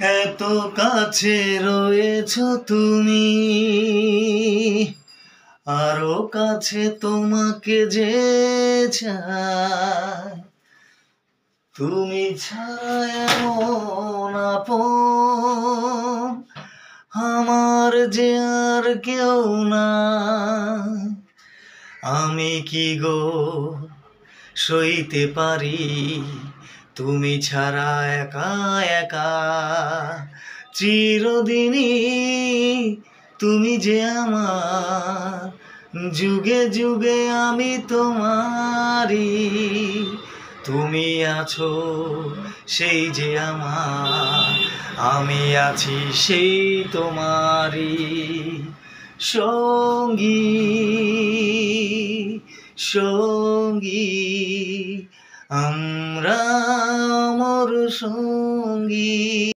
এত কাছে রয়েছ তুমি, আরো কাছে তোমাকে যে চাই। তুমি ছাড়া এমন আপন আমার যে আর কেউ না। আমি কি গো সইতে পারি তুমি ছাড়া একা একা। চিরদিনই তুমি যে আমার, যুগে যুগে আমি তোমারি। তুমি আছো সেই যে আমার, আমি আছি সেই তোমারি সঙ্গী সঙ্গী। আমরা অমর সঙ্গী।